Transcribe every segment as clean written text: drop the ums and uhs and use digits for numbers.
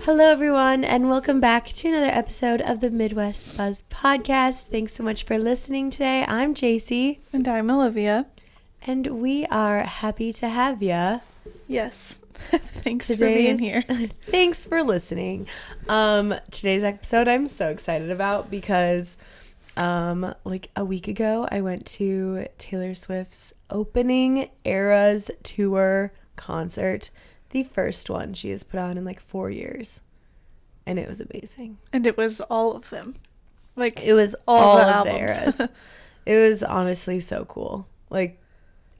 Hello, everyone, and welcome back to another episode of the Midwest Buzz Podcast. Thanks so much for listening today. I'm JC. And I'm Olivia. And we are happy to have you. Yes. Thanks for being here. Thanks for listening. Today's episode I'm so excited about because like a week ago I went to Taylor Swift's opening Eras Tour concert. The first one she has put on in like 4 years. And it was amazing. And it was all of them. Like, it was all of the albums. Eras. It was honestly so cool. Like,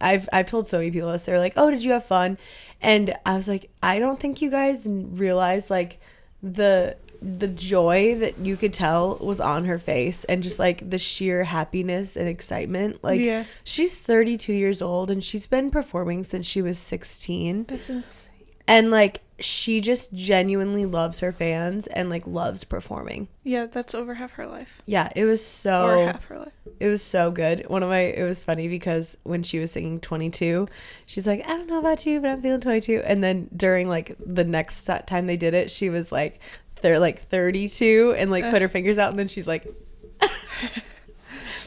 I've told so many people this. They're like, oh, did you have fun? And I was like, I don't think you guys realize like the joy that you could tell was on her face and just like the sheer happiness and excitement. Like, yeah. She's 32 years old and she's been performing since she was 16. That's insane. And like she just genuinely loves her fans and like loves performing. Yeah, that's over half her life. Yeah, it was so Or half her life. It was so good. It was funny because when she was singing 22, she's like, I don't know about you, but I'm feeling 22. And then during like the next time they did it, she was like, they're like 32 and like put her fingers out. And then she's like,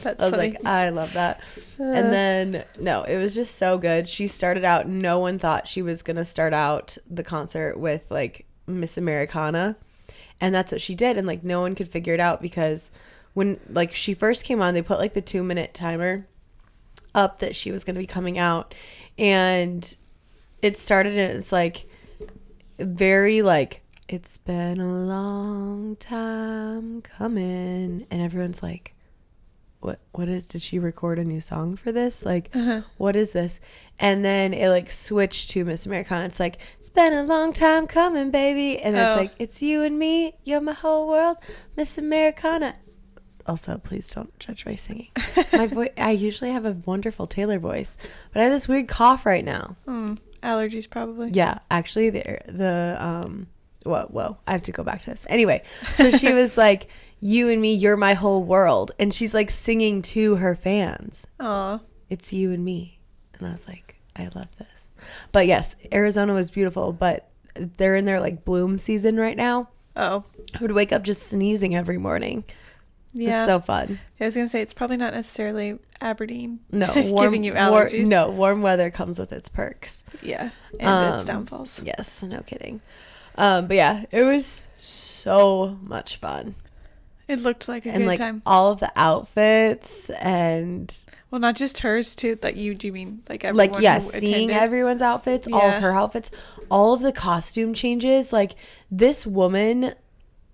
That's I was funny. like, I love that. And then, no, it was just so good. She started out, no one thought she was going to start out the concert with like Miss Americana. And that's what she did. And like no one could figure it out because when like she first came on, they put like the 2-minute timer up that she was going to be coming out. And it started and it's like very like, it's been a long time coming. And everyone's like, did she record a new song for this? Like, what is this? And then it like switched to Miss Americana. It's like, it's been a long time coming, baby. And it's like, it's you and me, you're my whole world, Miss Americana. Also, please don't judge my singing. My voice, I usually have a wonderful Taylor voice, but I have this weird cough right now. Allergies probably. Yeah, actually whoa, I have to go back to this. Anyway, so she was like, you and me, you're my whole world. And she's like singing to her fans. Aw. It's you and me. And I was like, I love this. But yes, Arizona was beautiful, but they're in their like bloom season right now. Oh. I would wake up just sneezing every morning. Yeah. It's so fun. I was going to say, it's probably not necessarily Aberdeen. No, giving you allergies. Warm weather comes with its perks. Yeah. And its downfalls. Yes, no kidding. But yeah, it was so much fun. It looked like a And good like time. all of the outfits and Well, not just hers too. Like do you mean like everyone? like, yeah, who seeing attended? everyone's outfits, all of her outfits, all of the costume changes. Like, this woman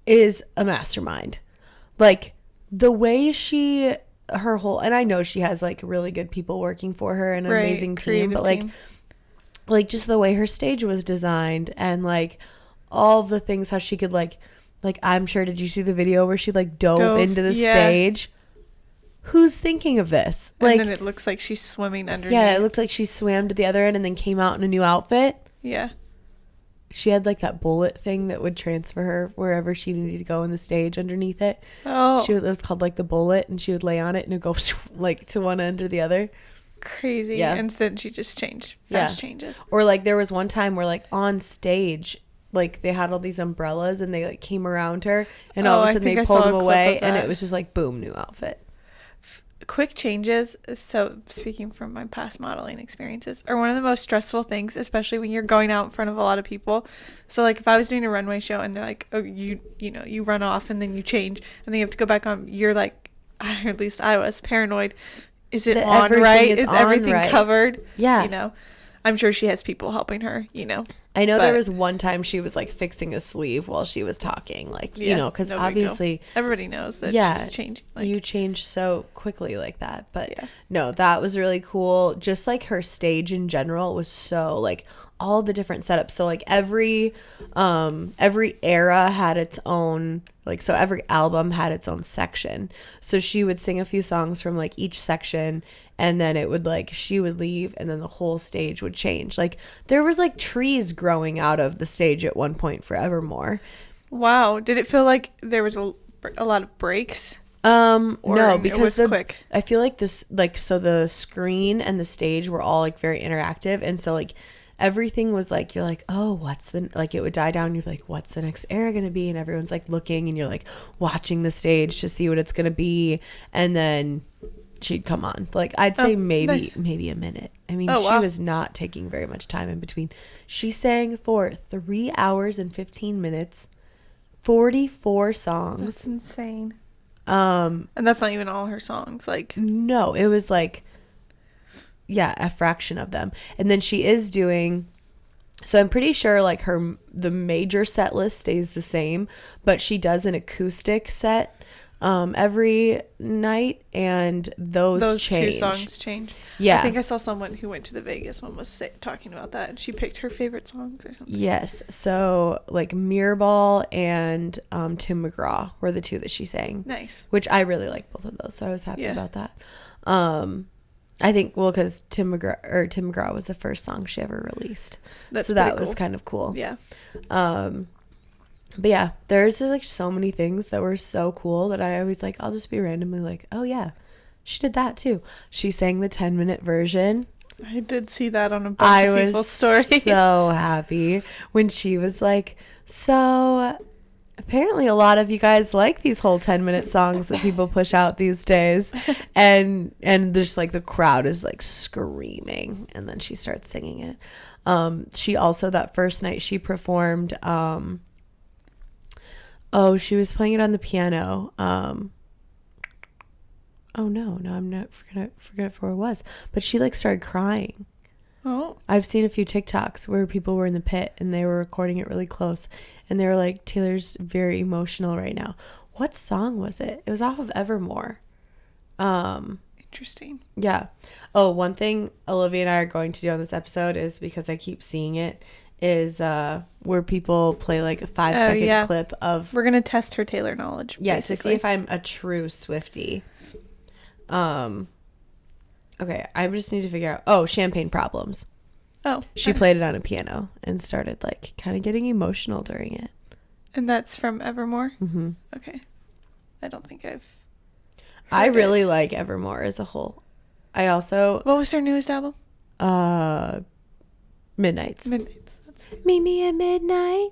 is a mastermind. Like, the way her whole, and I know she has like really good people working for her and an amazing team, but like just the way her stage was designed and like all the things, how she could like I'm sure, did you see the video where she like dove into the stage? Who's thinking of this? And like, then it looks like she's swimming underneath. yeah, it looked like she swam to the other end and then came out in a new outfit. Yeah. She had like that bullet thing that would transfer her wherever she needed to go in the stage underneath it. Oh. It was called like the bullet, and she would lay on it and it would go like to one end or the other. Crazy. Yeah. And then she just changed. Fast changes. Or like there was one time where like on stage, like they had all these umbrellas and they like came around her and all of a sudden they pulled them away and it was just like boom, new outfit. Quick changes, so speaking from my past modeling experiences, are one of the most stressful things, especially when you're going out in front of a lot of people. So like if I was doing a runway show and they're like, oh, you know, you run off and then you change and then you have to go back on, you're like, or at least I was paranoid. Is it on right? Is everything covered? Yeah. You know, I'm sure she has people helping her, you know. I know there was one time she was like fixing a sleeve while she was talking, like, you know, because obviously everybody knows that she's changing. Like, you change so quickly like that. But no, that was really cool. Just like her stage in general was so like all the different setups. So like every era had its own, like, so every album had its own section. So she would sing a few songs from like each section and then it would like, she would leave and then the whole stage would change. Like there was like trees growing out of the stage at one point for Evermore. Wow. Did it feel like there was a lot of breaks? No, because quick. I feel like this, like, so the screen and the stage were all like very interactive. And so like everything was like, you're like, oh, what's the, like, it would die down. You're like, what's the next era going to be? And everyone's like looking, and you're like watching the stage to see what it's going to be. And then she'd come on. Like, I'd say maybe a minute. I mean, she was not taking very much time in between. She sang for 3 hours and 15 minutes, 44 songs. That's insane. And that's not even all her songs. Like, no, it was like, yeah, a fraction of them. And then she is doing, so I'm pretty sure like the major set list stays the same, but she does an acoustic set every night, and those change. 2 songs change. Yeah, I think I saw someone who went to the Vegas one was talking about that, and she picked her favorite songs or something. Yes, so like Mirrorball and Tim McGraw were the 2 that she sang. Nice. Which I really like both of those, so I was happy about that. I think, well, because Tim McGraw was the first song she ever released. So that was kind of cool. Yeah. But yeah, there's just like so many things that were so cool that I always like, I'll just be randomly like, oh yeah, she did that too. She sang the 10-minute version. I did see that on a bunch of people's stories. I was so happy when she was like, so apparently a lot of you guys like these whole 10-minute songs that people push out these days. And there's like the crowd is like screaming, and then she starts singing it. She also, that first night she performed, she was playing it on the piano. I'm not forget where it was. But she like started crying. Oh. I've seen a few TikToks where people were in the pit and they were recording it really close, and they were like, Taylor's very emotional right now. What song was it? It was off of Evermore. Interesting. Yeah. Oh, one thing Olivia and I are going to do on this episode is, because I keep seeing it, is where people play like a 5-second clip of, we're gonna test her Taylor knowledge. Yeah, basically, to see if I'm a true Swiftie. Okay, I just need to figure out. Oh, Champagne Problems. Oh, she played it on a piano and started like kind of getting emotional during it. And that's from Evermore. Mm-hmm. Okay, I don't think I've. I really like Evermore as a whole. I also. What was her newest album? Midnights. That's... Meet me at midnight.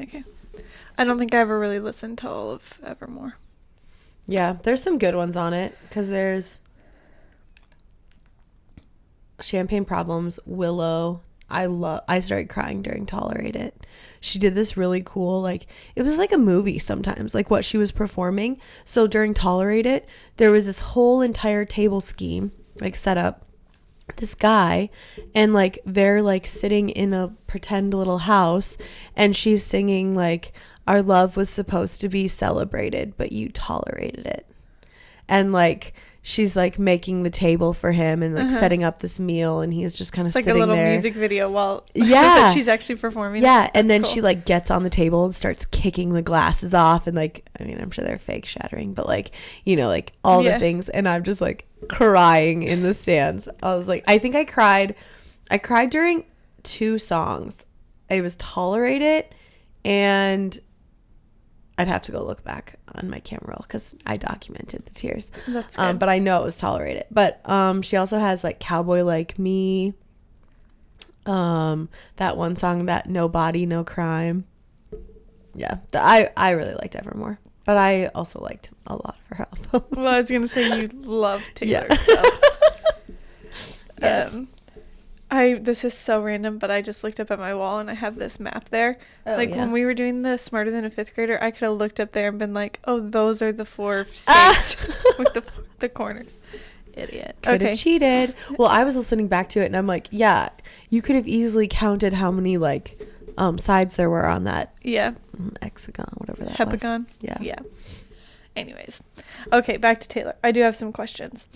Okay, I don't think I ever really listened to all of Evermore. Yeah, there's some good ones on it, because there's Champagne Problems, Willow. I started crying during Tolerate It. She did this really cool, like, it was like a movie sometimes, like what she was performing. So during Tolerate It, there was this whole entire table scheme, like set up. This guy, and like they're like sitting in a pretend little house, and she's singing like, our love was supposed to be celebrated, but you tolerated it. And like she's like making the table for him and like setting up this meal, and he's just kind of sitting there. It's like a little music video while that she's actually performing. Yeah, and then she like gets on the table and starts kicking the glasses off, and like, I mean, I'm sure they're fake shattering, but like, you know, like all the things, and I'm just like crying in the stands. I was like, I think I cried during 2 songs. It was Tolerate It, and I'd have to go look back on my camera roll because I documented the tears. That's good. But I know it was Tolerate It. But she also has like Cowboy Like Me. That one song, that No Body, No Crime. Yeah, I really liked Evermore. But I also liked a lot of her album. Well, I was going to say you love Taylor. Yeah. So. Yes. This is so random, but I just looked up at my wall and I have this map there. When we were doing the Smarter Than a Fifth Grader, I could have looked up there and been like, oh, those are the 4 states with the corners. Idiot. Could have cheated. Well, I was listening back to it and I'm like, yeah, you could have easily counted how many like sides there were on that. Yeah. Hexagon, whatever that Hepagon. was. Yeah. Yeah. Anyways. Okay, back to Taylor. I do have some questions.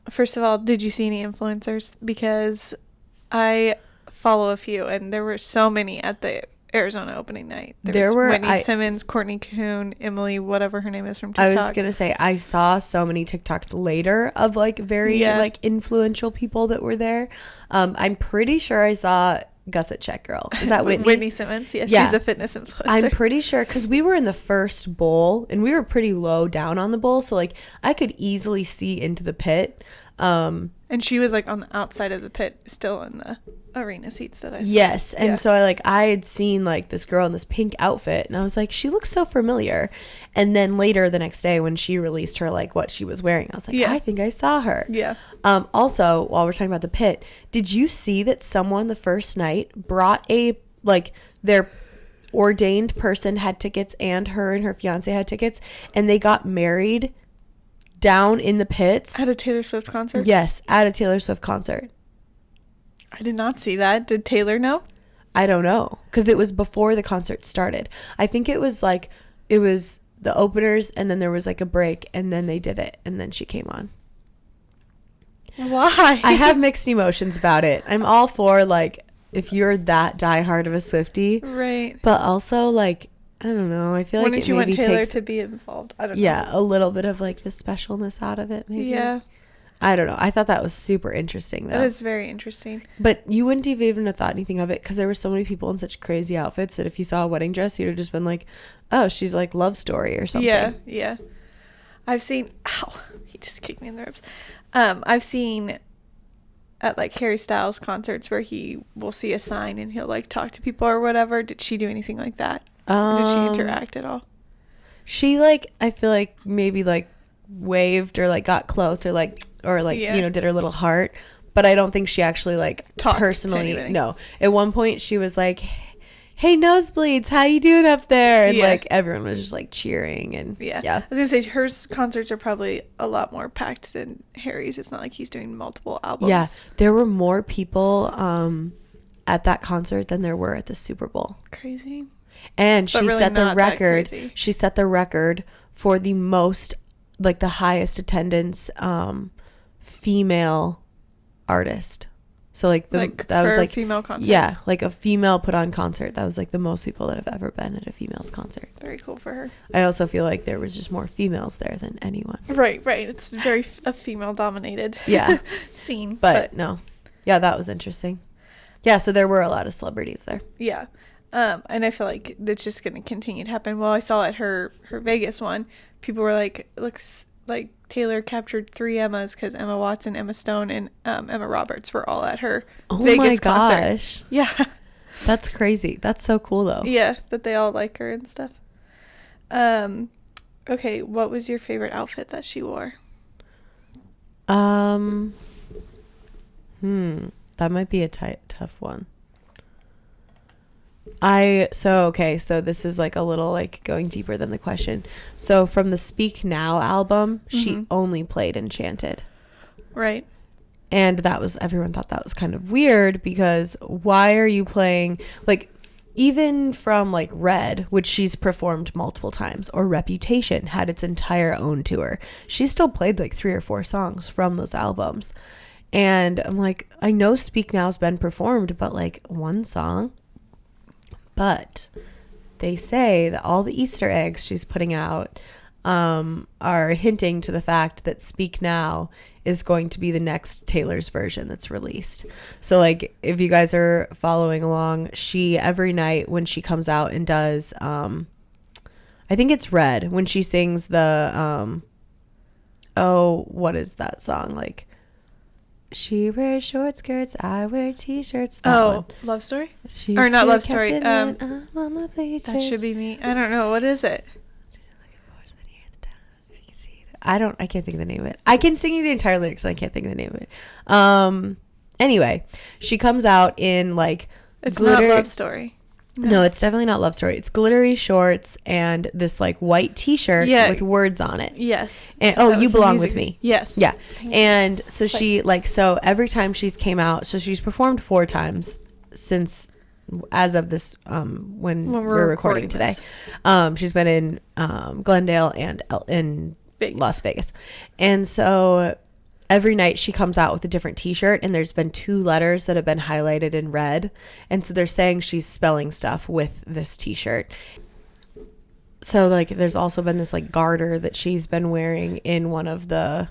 First of all, did you see any influencers? Because I follow a few, and there were so many at the Arizona opening night. There were Whitney Simmons, Courtney Coon, Emily, whatever her name is from TikTok. I was gonna say I saw so many TikToks later of like very like influential people that were there. I'm pretty sure I saw Gusset Check Girl. Is that Whitney? Whitney Simmons. Yeah, she's a fitness influencer. I'm pretty sure because we were in the first bowl and we were pretty low down on the bowl, so like I could easily see into the pit. And she was like on the outside of the pit, still in the arena seats that I saw. Yes. And Yeah. so I had seen like this girl in this pink outfit, and I was like, she looks so familiar. And then later the next day when she released her, like what she was wearing, I was like, Yeah. I think I saw her. Yeah. Also, while we're talking about the pit, did you see that someone the first night brought their ordained person had tickets, and her fiance had tickets, and they got married down in the pits? At a Taylor Swift concert? Yes, at a Taylor Swift concert. I did not see that. Did Taylor know? I don't know, because it was before the concert started. I think it was the openers, and then there was like a break, and then they did it, and then she came on. Why? I have mixed emotions about it. I'm all for like if you're that diehard of a Swiftie, Right. but also like I don't know. I feel like Wouldn't it you want maybe Taylor takes to be involved? I don't know. yeah, a little bit of like the specialness out of it. Maybe. Yeah. I don't know. I thought that was super interesting though. That is very interesting. But you wouldn't have even have thought anything of it because there were so many people in such crazy outfits that if you saw a wedding dress, you'd have just been like, "Oh, she's like Love Story or something." Yeah, yeah. I've seen. Ow! He just kicked me in the ribs. I've seen at like Harry Styles concerts where he will see a sign and he'll like talk to people or whatever. Did she do anything like that? Or did she interact at all? She like I feel like maybe like waved or like got close or like Yeah. you know did her little heart, but I don't think she actually like Talked to personally. anybody. No, at one point she was like, "Hey Nosebleeds, how you doing up there?" And Yeah. like everyone was just like cheering and Yeah. yeah. I was gonna say her concerts are probably a lot more packed than Harry's. It's not like he's doing multiple albums. Yeah, there were more people at that concert than there were at the Super Bowl. Crazy. And But she really set the not that record. crazy. She set the record for the most, like the highest attendance female artist. So like that was for like female concert. yeah, like a female put on concert. That was like the most people that have ever been at a female's concert. Very cool for her. I also feel like there was just more females there than anyone. Right. It's very a female dominated Yeah. scene. But no, yeah, that was interesting. Yeah, so there were a lot of celebrities there. Yeah. And I feel like that's just going to continue to happen. Well, I saw at her Vegas one, people were like, looks like Taylor captured 3 Emmas because Emma Watson, Emma Stone, and Emma Roberts were all at her Vegas concert. Gosh. Yeah. That's crazy. That's so cool though. Yeah, that they all like her and stuff. Okay, what was your favorite outfit that she wore? That might be a tough one. So this is like a little like going deeper than the question. So from the Speak Now album, she only played Enchanted. Right. And everyone thought that was kind of weird because why are you playing like even from like Red, which she's performed multiple times, or Reputation had its entire own tour. She still played like 3 or 4 songs from those albums. And I'm like, I know Speak Now's been performed, but like one song. But they say that all the Easter eggs she's putting out are hinting to the fact that Speak Now is going to be the next Taylor's version that's released. So like if you guys are following along, she every night when she comes out and does I think it's Red, when she sings the what is that song, like she wears short skirts, I wear t-shirts. That one. Love Story? She's Or not true Love Story. captain and I'm on the bleachers. That should be me. I don't know. What is it? I can't think of the name of it. I can sing you the entire lyrics, and I can't think of the name of it. Anyway, she comes out in like It's glitter. not Love Story. No, it's definitely not Love Story. It's glittery shorts and this like white t-shirt with words on it. Yes. And That You was Belong amazing. With Me. Yes. Yeah. And so she so every time she's came out, so she's performed 4 times since as of this when we're recording today. She's been in Glendale and in Vegas. Las Vegas. And so every night she comes out with a different t-shirt, and there's been 2 letters that have been highlighted in red. And so they're saying she's spelling stuff with this t-shirt. So like there's also been this like garter that she's been wearing in one of the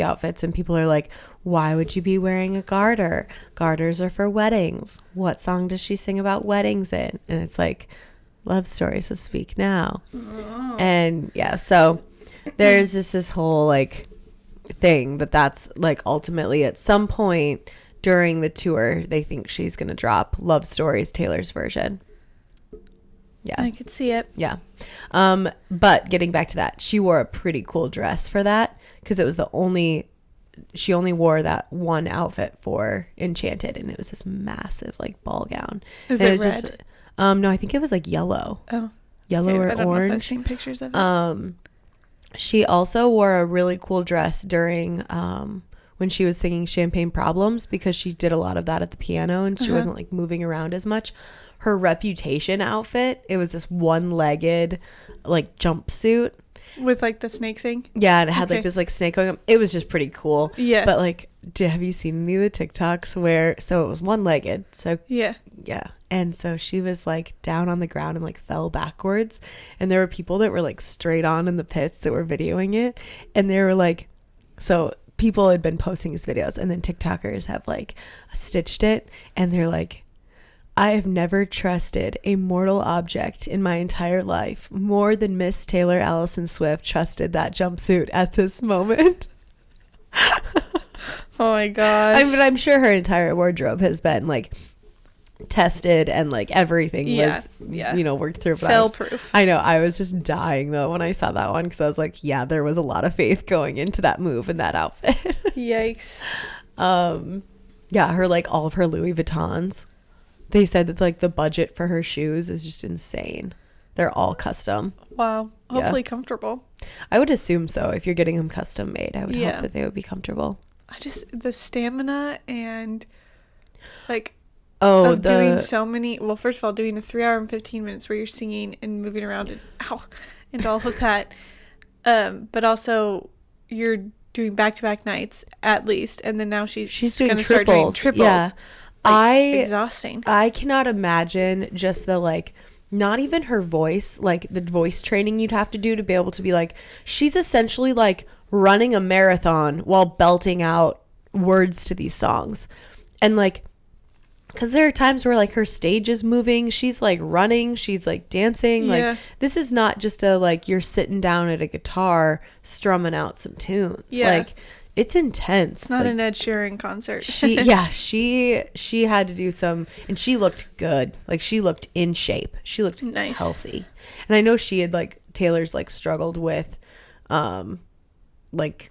outfits, and people are like, why would you be wearing a garter? Garters are for weddings. What song does she sing about weddings in? And it's like Love Story, so Speak Now. And yeah, so there's just this whole like thing that that's like ultimately at some point during the tour they think she's gonna drop Love Stories, Taylor's version. Yeah, I could see it. yeah. But getting back to that, she wore a pretty cool dress for that because it was she only wore that one outfit for Enchanted, and it was this massive like ball gown. Is and it red? just no, I think it was like yellow. Oh, Yellow okay, or I don't know if I've orange. seen pictures of it. She also wore a really cool dress during when she was singing Champagne Problems, because she did a lot of that at the piano and she wasn't like moving around as much. Her Reputation outfit, it was this one-legged like jumpsuit With like the snake thing. Yeah, and it had Okay. like this like snake going up. It was just pretty cool. Yeah. But like, have you seen any of the TikToks where, so it was one-legged. So Yeah. yeah. And so she was like down on the ground and like fell backwards. And there were people that were like straight on in the pits that were videoing it. And they were like, so people had been posting these videos and then TikTokers have like stitched it. And they're like, I have never trusted a mortal object in my entire life more than Miss Taylor Allison Swift trusted that jumpsuit at this moment. Oh my gosh. I mean, I'm sure her entire wardrobe has been like tested and like everything was, you know, worked through. But Fail proof. I know. I was just dying though when I saw that one because I was like, yeah, there was a lot of faith going into that move and that outfit. Yikes. Yeah, her like all of her Louis Vuittons. They said that like the budget for her shoes is just insane. They're all custom. Wow. Yeah. Hopefully comfortable. I would assume so. If you're getting them custom made, I would Yeah. hope that they would be comfortable. I just, the stamina and like Oh, of doing so many, well, first of all, doing a 3 hour and 15 minutes where you're singing and moving around and and all of that. But also you're doing back-to-back nights at least, and then now she's doing gonna start doing triples. Yeah. Exhausting. I cannot imagine just the like, not even her voice, like the voice training you'd have to do to be able to be like, she's essentially like running a marathon while belting out words to these songs. And like, because there are times where like her stage is moving, she's like running, she's like dancing. Yeah. Like, this is not just a like you're sitting down at a guitar strumming out some tunes. Yeah. Like, it's intense. It's not like, an Ed Sheeran concert. she had to do some, and she looked good. Like, she looked in shape. She looked Nice. healthy. And I know she had like, Taylor's like struggled with like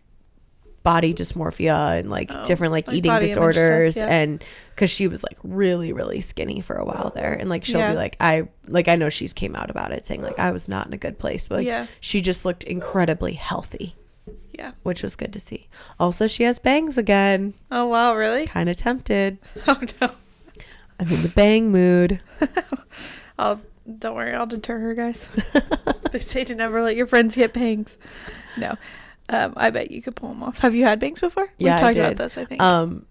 body dysmorphia and like different like eating body image disorders stuff, yeah. and because she was like really really skinny for a while there, and like she'll Yeah. be like, I know she's came out about it saying like I was not in a good place, but like Yeah. she just looked incredibly healthy, Yeah. which was good to see. Also, she has bangs again. Oh, wow. Really? Kind of tempted. Oh, no. I'm in the bang mood. Don't worry. I'll deter her, guys. They say to never let your friends get bangs. No. I bet you could pull them off. Have you had bangs before? Yeah, We've I talked did. about this, I think.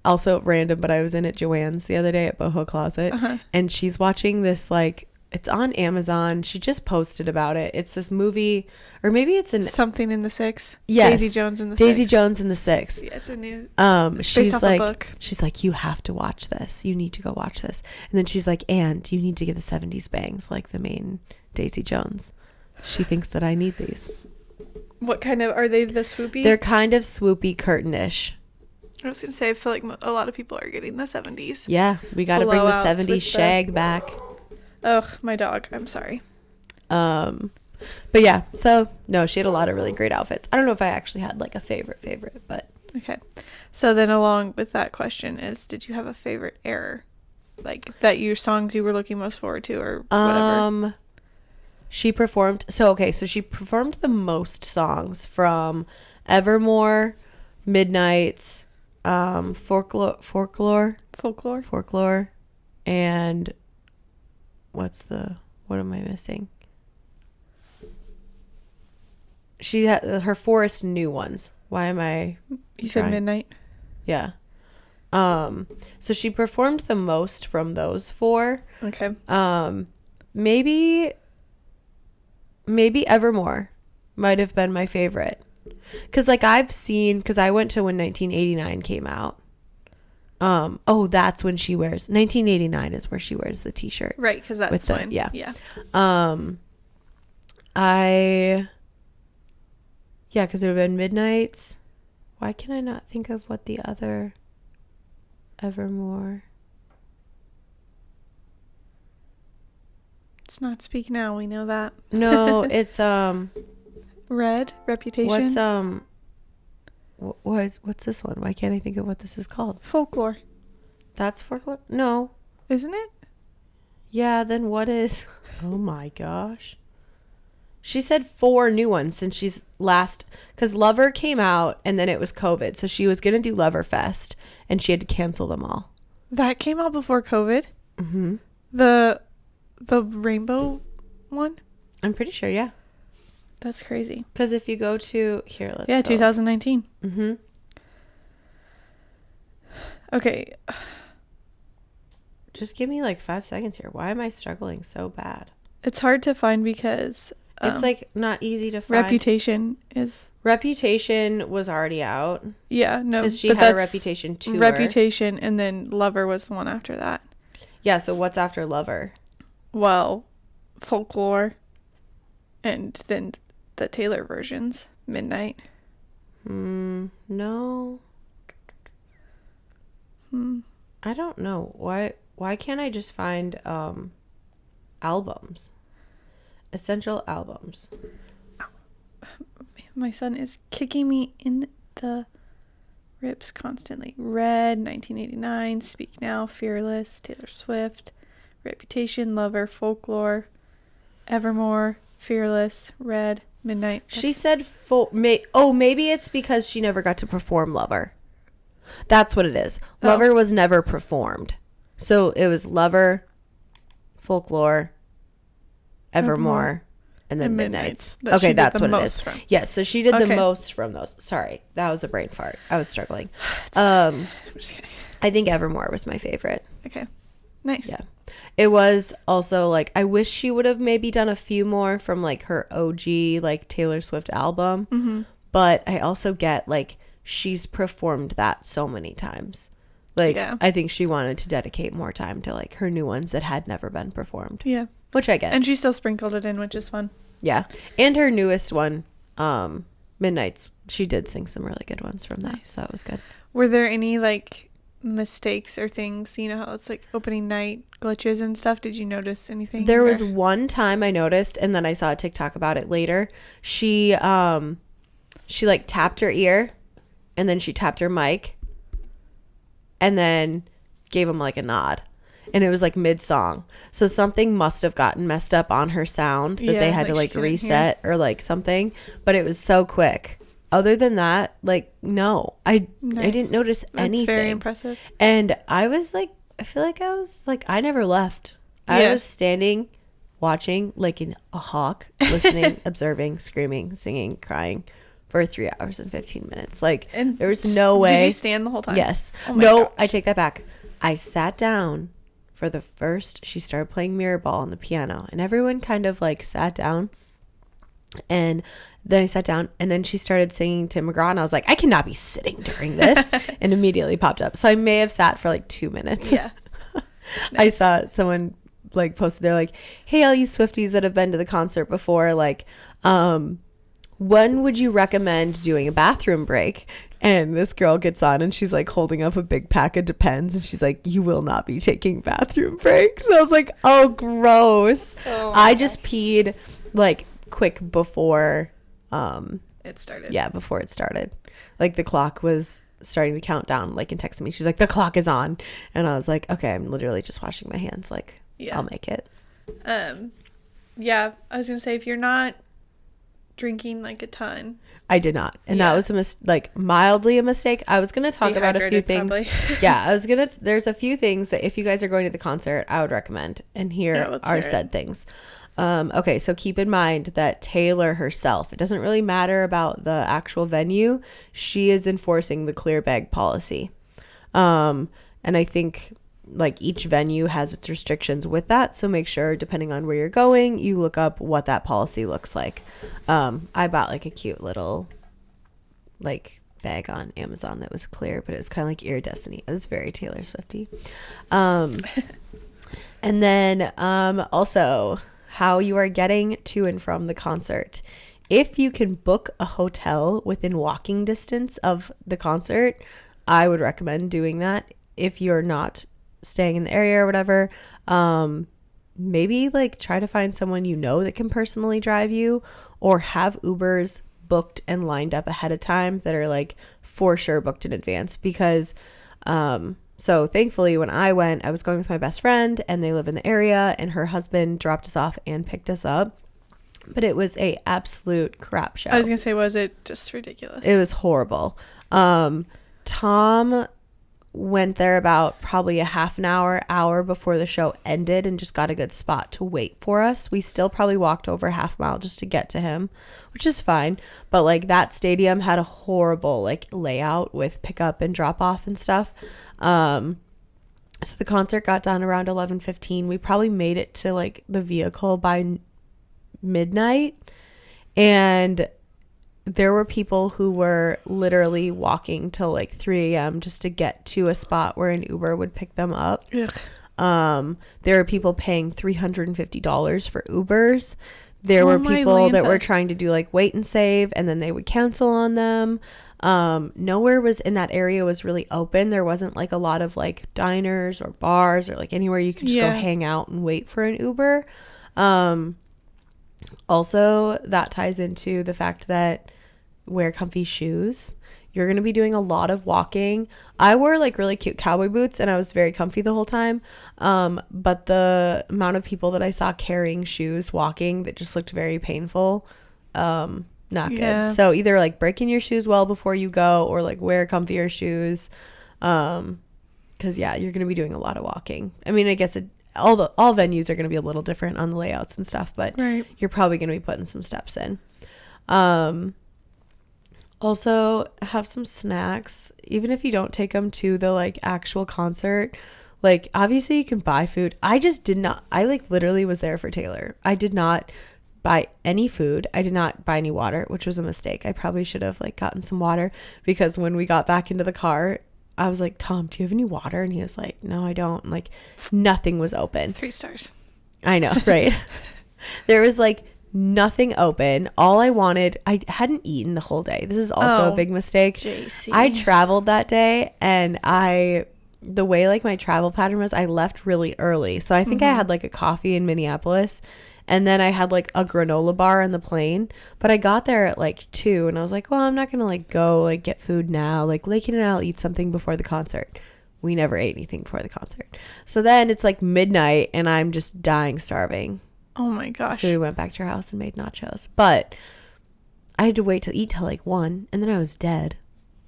Also random, but I was in at Joanne's the other day at Boho Closet, and she's watching this like, it's on Amazon. She just posted about it. It's this movie, or maybe it's an Something in the Six. Yes. Daisy Jones in the Daisy Six. Jones in the Six. Yeah, it's a new. She's off a like, book. you have to watch this. You need to go watch this. And then she's like, and you need to get the 70s bangs like the main Daisy Jones. She thinks that I need these. What kind of, are they the swoopy? They're kind of swoopy curtainish. I was going to say, I feel like a lot of people are getting the 70s. Yeah, we got to bring the Blowouts 70s with shag back. Ugh, my dog. I'm sorry. But yeah, so no, she had a lot of really great outfits. I don't know if I actually had like a favorite, but Okay. So then along with that question is, did you have a favorite error? Like that your songs you were looking most forward to or whatever? she performed she performed the most songs from Evermore, Midnights, Folklore, and what am I missing? She had her Forest new ones. Why am I You said trying? Midnight? Yeah. So she performed the most from those four. Okay. Maybe Evermore might have been my favorite. Cause like I went to when 1989 came out. That's when she wears 1989 is where she wears the t-shirt. Right, because that's with the- when. yeah. Yeah. Because it would have been Midnights, Why can I not think of what the other Evermore? It's not Speak Now. We know that. No, it's Red, Reputation. What's this one? Why can't I think of what this is called? Folklore. That's Folklore? No. Isn't it? Yeah, then what is... Oh my gosh. She said 4 new ones since she's last... Because Lover came out and then it was COVID. So she was going to do Loverfest and she had to cancel them all. That came out before COVID? Mm-hmm. The rainbow one? I'm pretty sure, yeah. That's crazy. Because if you go to... Here, let's Yeah, go. 2019. Mm-hmm. Okay. Just give me like 5 seconds here. Why am I struggling so bad? It's hard to find because... It's like not easy to find. Reputation is... Reputation was already out. Yeah, no. Because she but had a that's Reputation tour. Reputation, and then Lover was the one after that. Yeah, so what's after Lover? Well, Folklore, and then the Taylor versions. Midnight. No. I don't know. Why can't I just find albums? Essential albums. My son is kicking me in the ribs constantly. Red, 1989, Speak Now, Fearless, Taylor Swift, Reputation, Lover, Folklore, Evermore, Fearless, Red, Midnight. She said maybe it's because she never got to perform Lover. That's what it is. Lover was never performed. So it was Lover, Folklore, Evermore, and then Midnights. Okay, that's what it is. Yes, so she did the most from those. Sorry, that was a brain fart. I was struggling. I think Evermore was my favorite. Okay, nice. Yeah. It was also like, I wish she would have maybe done a few more from like her OG like Taylor Swift album. Mm-hmm. But I also get like she's performed that so many times. Like, yeah. I think she wanted to dedicate more time to like her new ones that had never been performed. Yeah. Which I get. And she still sprinkled it in, which is fun. Yeah. And her newest one, Midnights, she did sing some really good ones from that. Nice. So that was good. Were there any like mistakes or things, you know how it's like opening night glitches and stuff? Did you notice anything? There was one time I noticed, and then I saw a TikTok about it later. She like tapped her ear, and then she tapped her mic, and then gave him like a nod, and it was like mid-song. So something must have gotten messed up on her sound that they had to like reset or like something, but it was so quick. Other than that, like, no, I didn't notice anything. That's very impressive. And I was like, I feel like I was like, I never left. I was standing, watching like a hawk, listening, observing, screaming, singing, crying for 3 hours and 15 minutes. Like, and there was no way. Did you stand the whole time? Yes. Oh no, gosh. I take that back. I sat down for the first, she started playing Mirror Ball on the piano, and everyone kind of like sat down. And then I sat down, and then she started singing Tim McGraw, and I was like, I cannot be sitting during this, and immediately popped up. So I may have sat for like 2 minutes. Yeah. Nice. I saw someone like posted, they're like, hey, all you Swifties that have been to the concert before, like, when would you recommend doing a bathroom break? And this girl gets on, and she's like holding up a big pack of Depends, and she's like, you will not be taking bathroom breaks. I was like, oh, gross. Oh, I just peed like quick before it started. Yeah, before it started. Like the clock was starting to count down, like, and texted me. She's like, the clock is on. And I was like, okay, I'm literally just washing my hands. Like, yeah. I'll make it. Yeah, I was gonna say, if you're not drinking like a ton. I did not. And that was mildly a mistake. I was going to talk about a few things. Yeah, there's a few things that if you guys are going to the concert, I would recommend. And here are said things. Okay, so keep in mind that Taylor herself, it doesn't really matter about the actual venue. She is enforcing the clear bag policy. And I think like each venue has its restrictions with that. So make sure, depending on where you're going, you look up what that policy looks like. I bought like a cute little like bag on Amazon that was clear, but it was kind of like iridescent. It was very Taylor Swifty. And then also how you are getting to and from the concert if you can book a hotel within walking distance of the concert, I would recommend doing that. If you're not staying in the area or whatever, maybe like try to find someone you know that can personally drive you, or have Ubers booked and lined up ahead of time that are like for sure booked in advance. Because so thankfully when I went, I was going with my best friend and they live in the area, and her husband dropped us off and picked us up. But it was a absolute crap show. I was gonna say, was it just ridiculous? It was horrible. Tom went there about probably a half an hour before the show ended and just got a good spot to wait for us. We still probably walked over a half mile just to get to him, which is fine. But like that stadium had a horrible like layout with pickup and drop off and stuff. So the concert got done around 11:15. We probably made it to like the vehicle by midnight, and there were people who were literally walking till like 3 a.m. just to get to a spot where an Uber would pick them up. Ugh. There were people paying $350 for Ubers. There were people that were trying to do like wait and save, and then they would cancel on them. Nowhere was in that area was really open. There wasn't like a lot of like diners or bars or like anywhere you could just go hang out and wait for an Uber. Also, that ties into the fact that wear comfy shoes. You're going to be doing a lot of walking. I wore like really cute cowboy boots and I was very comfy the whole time. But the amount of people that I saw carrying shoes walking that just looked very painful, not good. So either like break in your shoes well before you go, or like wear comfier shoes. Cause yeah, you're going to be doing a lot of walking. I mean, I guess all venues are going to be a little different on the layouts and stuff, but you're probably going to be putting some steps in. Also have some snacks, even if you don't take them to the like actual concert. Like obviously you can buy food. I like literally was there for Taylor. I did not buy any food. I did not buy any water, which was a mistake. I probably should have like gotten some water, because when we got back into the car, I was like, Tom, do you have any water? And he was like, no, I don't. And, like, nothing was open. 3 stars. I know, right? There was like nothing open. All I wanted, I hadn't eaten the whole day. This is also a big mistake. JC. I traveled that day, and the way like my travel pattern was, I left really early. So I think I had like a coffee in Minneapolis, and then I had like a granola bar on the plane. But I got there at like 2, and I was like, well, I'm not going to like go like get food now. Like Lakin and I'll eat something before the concert. We never ate anything before the concert. So then it's like midnight and I'm just dying starving. Oh my gosh. So we went back to our house and made nachos. But I had to wait to eat till like 1, and then I was dead.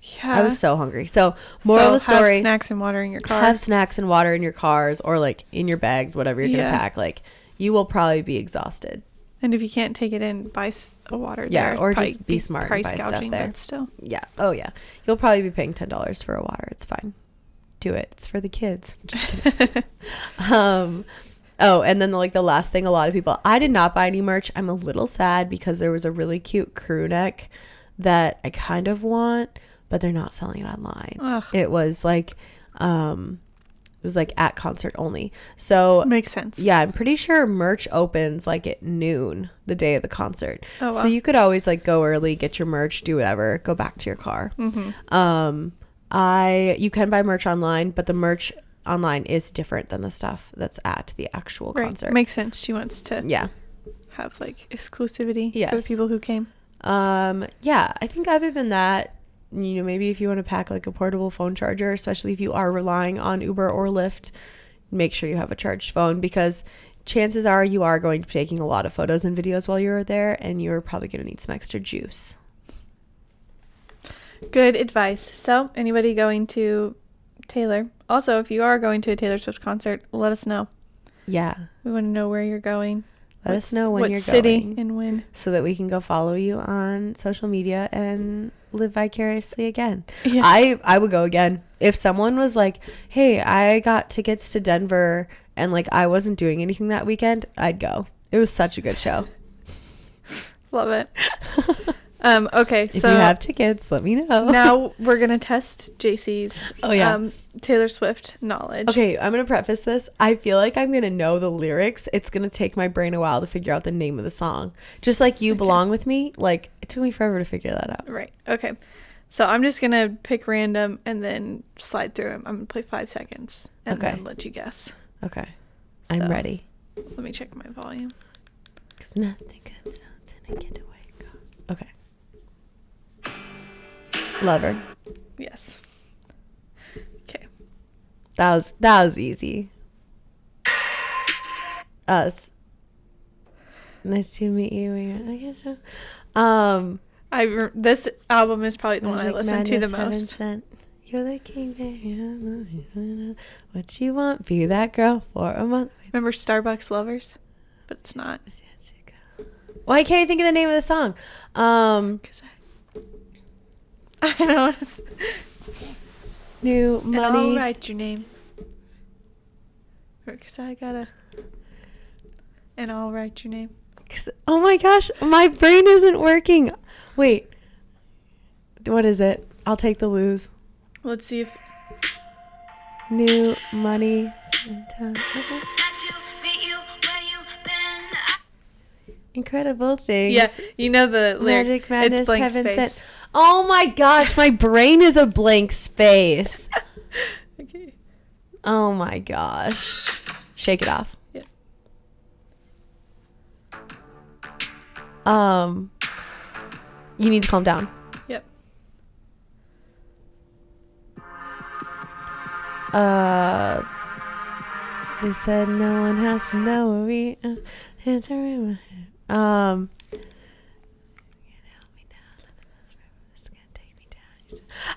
Yeah. I was so hungry. So moral of the story, have snacks and water in your car. have snacks and water in your cars, or like in your bags, whatever you're going to pack. Like you will probably be exhausted. And if you can't take it in, buy a water there. Yeah, or just be smart and buy stuff there. But still. Yeah. Oh yeah. You'll probably be paying $10 for a water. It's fine. Do it. It's for the kids. Just kidding. Oh, and then the last thing, a lot of people, I did not buy any merch. I'm a little sad because there was a really cute crew neck that I kind of want, but they're not selling it online. Ugh. It was like at concert only. So makes sense. Yeah, I'm pretty sure merch opens like at noon the day of the concert. Oh, wow. So you could always like go early, get your merch, do whatever, go back to your car. You can buy merch online, but the merch online is different than the stuff that's at the actual concert. Makes sense. She wants to have like exclusivity for the people who came. Yeah, I think other than that, you know, maybe if you want to pack like a portable phone charger, especially if you are relying on Uber or Lyft, make sure you have a charged phone, because chances are you are going to be taking a lot of photos and videos while you're there, and you're probably going to need some extra juice. Good advice. So anybody going to Taylor, also if you are going to a Taylor Swift concert, let us know. Yeah, we want to know where you're going. Let us know when you're going. What city and when. So that we can go follow you on social media and live vicariously again. Yeah. I would go again. If someone was like, hey, I got tickets to Denver and like I wasn't doing anything that weekend, I'd go. It was such a good show. Love it. Okay, If so you have tickets, let me know. now we're gonna test JC's Taylor Swift knowledge. Okay, I'm gonna preface this. I feel like I'm gonna know the lyrics. It's gonna take my brain a while to figure out the name of the song. Just like You Belong With Me. Like, it took me forever to figure that out. Right. Okay. So I'm just gonna pick random and then slide through them. I'm gonna play 5 seconds and Okay. then let you guess. Okay. I'm So, ready. Let me check my volume. Cause nothing good sounds in a getaway car. Okay. Lover. Yes. Okay. That was easy. Us. Nice to meet you. This album is probably the one I Magic listen to the Madness, Heaven most. Sent. You're the king, baby. What you want? Be that girl for a month. Remember Starbucks Lovers? But it's not. Why can't I think of the name of the song? Cause I know it's New and I'll Money. write your name. Cause I gotta. And I'll write your name. Oh my gosh, my brain isn't working. Wait. What is it? I'll take the lose. Let's see if. New Money. Incredible things. Yeah, you know the lyrics. Magic Madness, it's blank Heaven space. Sent. Oh my gosh, my brain is a blank space. Okay. Oh my gosh. Shake it off. Yeah. You need to calm down. Yep. They said no one has to know where we hands are in my head.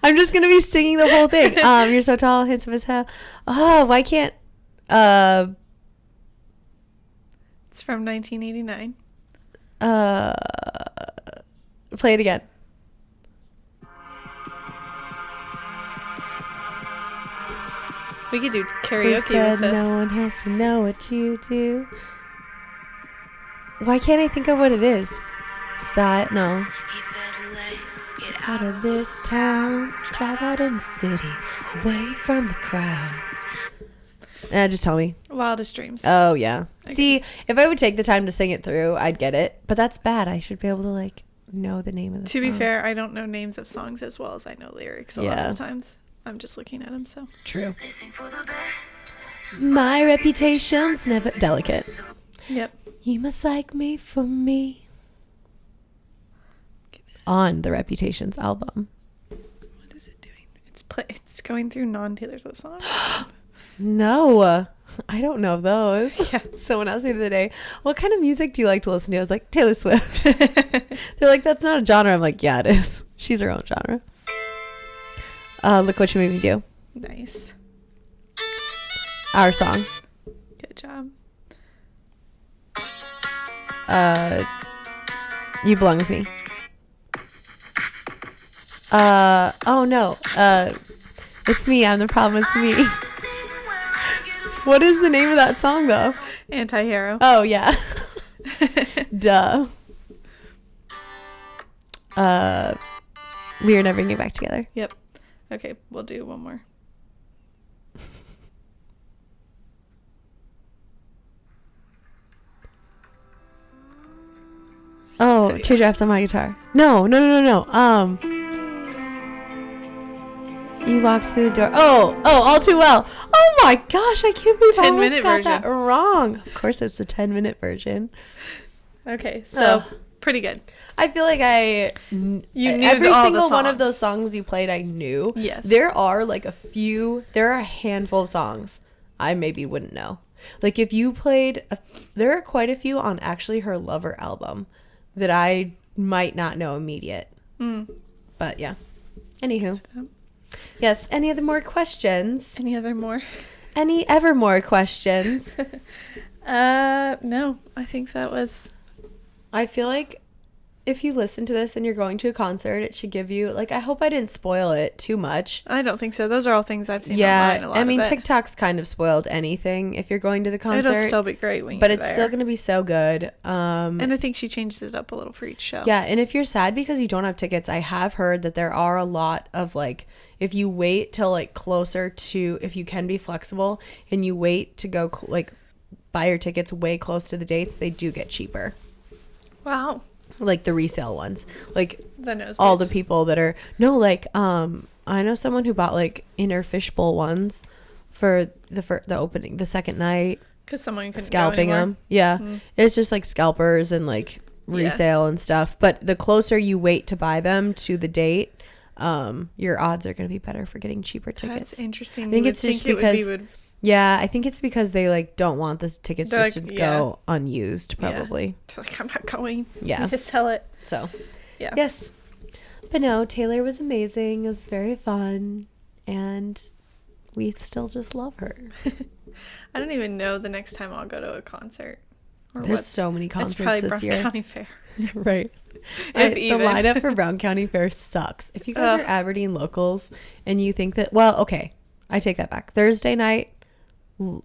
I'm just gonna be singing the whole thing. You're so tall, handsome as hell. Oh, why can't It's from 1989. play it again. We could do They karaoke said with this. no one has to know what you do. Why can't I think of what it is? Style? No. Get out of this town, drive out in the city, away from the crowds. Just tell me. Wildest Dreams. Oh yeah. Okay. See, if I would take the time to sing it through, I'd get it. But that's bad. I should be able to like know the name of the To song. be fair, I don't know names of songs as well as I know lyrics a lot Yeah. of the times. I'm just looking at them, so. True. My reputation's never delicate. Yep. You must like me for me. On the Reputations album. What is it doing? It's going through non-Taylor Swift songs. No, I don't know those. Yeah. Someone asked me the other day, what kind of music do you like to listen to? I was like, Taylor Swift. They're like, that's not a genre. I'm like, yeah, it is. She's her own genre. Look What You Made Me Do. Nice. Our song. Good job. You Belong With Me. Oh no. It's me. I'm the problem. It's me. What is the name of that song though? Anti-hero. Oh yeah. Duh. We are never getting back together. Yep. Okay, we'll do one more. Oh, Teardrops on My Guitar. No. You walked through the door. Oh, All Too Well. Oh my gosh, I can't believe I almost 10-minute got that version. wrong. Of course, it's the 10-minute version. Okay, so Ugh. pretty good. I feel like You knew every all the single one of songs. those songs you played, I knew. Yes. There are like there are a handful of songs I maybe wouldn't know. Like if you played, there are quite a few on actually her Lover album that I might not know immediate. But yeah. Anywho. Yes. Any other more questions? Any other more? Any ever more questions? No. I think that was. I feel like if you listen to this and you're going to a concert, it should give you, like, I hope I didn't spoil it too much. I don't think so. Those are all things I've seen Yeah, online a lot I mean, of it. TikTok's kind of spoiled anything if you're going to the concert. It'll still be great when you're but it's there. still going to be so good. And I think she changes it up a little for each show. Yeah, and if you're sad because you don't have tickets, I have heard that there are a lot of, like, if you wait till, like, closer to, if you can be flexible and you wait to go, like, buy your tickets way close to the dates, they do get cheaper. Wow. Like the resale ones. Like, The nosebleeds. all the people that are, no, like, I know someone who bought, like, inner fishbowl ones for the opening, the second night. Because someone couldn't Scalping go anymore. them. Yeah. Mm. It's just like scalpers and like resale and stuff. But the closer you wait to buy them to the date, your odds are going to be better for getting cheaper tickets. That's interesting. I think You it's would just think it would because, yeah, I think it's because they like don't want the tickets They're just like, to yeah. go unused, probably. They're like, I'm not going. Yeah. Just sell it. So, Yeah. yes. But no, Taylor was amazing. It was very fun. And we still just love her. I don't even know the next time I'll go to a concert. Or There's what. so many It's concerts probably this Brown year. County Fair. Right. If The even. lineup for Brown County Fair sucks. If you guys are Aberdeen locals and you think that, well, okay, I take that back. Thursday night,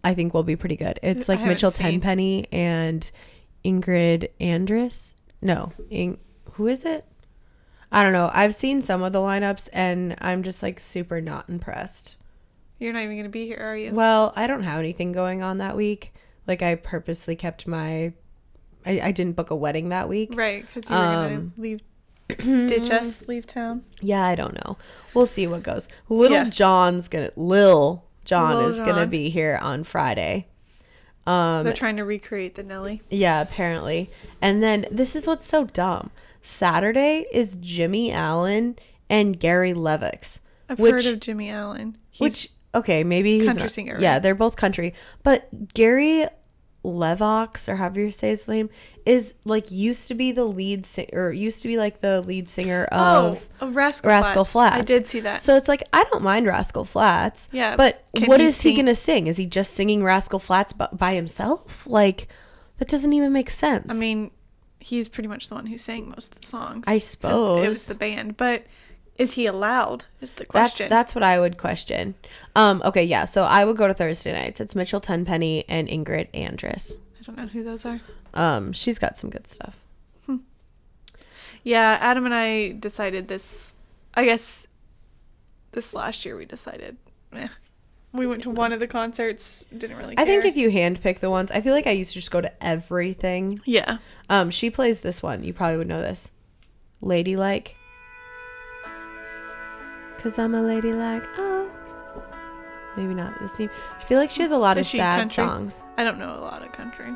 I think will be pretty good. It's like I haven't Mitchell seen. Tenpenny and Ingrid Andress. No, who is it? I don't know. I've seen some of the lineups and I'm just like super not impressed. You're not even going to be here, are you? Well, I don't have anything going on that week. Like I purposely kept I didn't book a wedding that week. Right, because you were going to leave, ditch us, leave town. Yeah, I don't know. We'll see what goes. Lil Yeah. John is Lil gonna Jon. be here on Friday. They're trying to recreate the Nelly. Yeah, apparently. And then this is what's so dumb. Saturday is Jimmy Allen and Gary Levick. I've Which- heard of Jimmy Allen. Which okay, maybe he's Country not- singer, Yeah, right? they're both country. But Gary Levox, or however you say his name, is like used to be the lead singer, of Rascal Flats. I did see that. So it's like, I don't mind Rascal Flats. Yeah, But can what he is he sing- going to sing? Is he just singing Rascal Flats by himself? Like, that doesn't even make sense. I mean, he's pretty much the one who sang most of the songs. I 'Cause suppose. it was the band, but is he allowed? Is the question. That's what I would question. Okay, yeah. So I would go to Thursday nights. It's Mitchell Tenpenny and Ingrid Andress. I don't know who those are. She's got some good stuff. Yeah, Adam and I decided this. I guess this last year we decided. We went to one of the concerts. Didn't really care. I think if you handpick the ones, I feel like I used to just go to everything. Yeah. She plays this one. You probably would know this. Ladylike. 'Cause I'm a ladylike. Oh. Maybe not the same. I feel like she has a lot Is of she sad country? songs. I don't know a lot of country.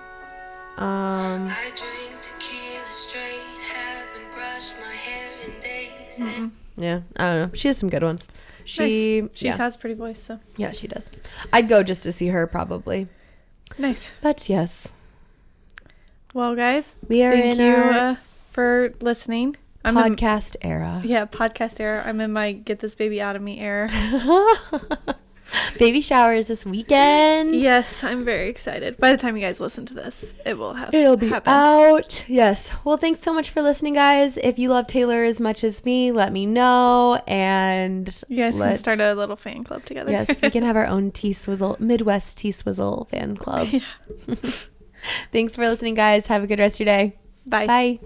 I drink tequila straight, haven't brushed my hair in days. Yeah, I don't know. She has some good ones. She Nice. She yeah. has a pretty voice, so Yeah, she does. I'd go just to see her probably. nice. But yes, Well, guys, we are thank in you our for listening. I'm podcast era. in, podcast era. I'm in my get this baby out of me era. Baby showers this weekend. Yes, I'm very excited. By the time you guys listen to this, it will have It'll be happened. out. Yes. Well, thanks so much for listening, guys. If you love Taylor as much as me, let me know. And You guys can start a little fan club together. Yes, we can have our own Midwest T-Swizzle fan club. Yeah. Thanks for listening, guys. Have a good rest of your day. Bye. Bye.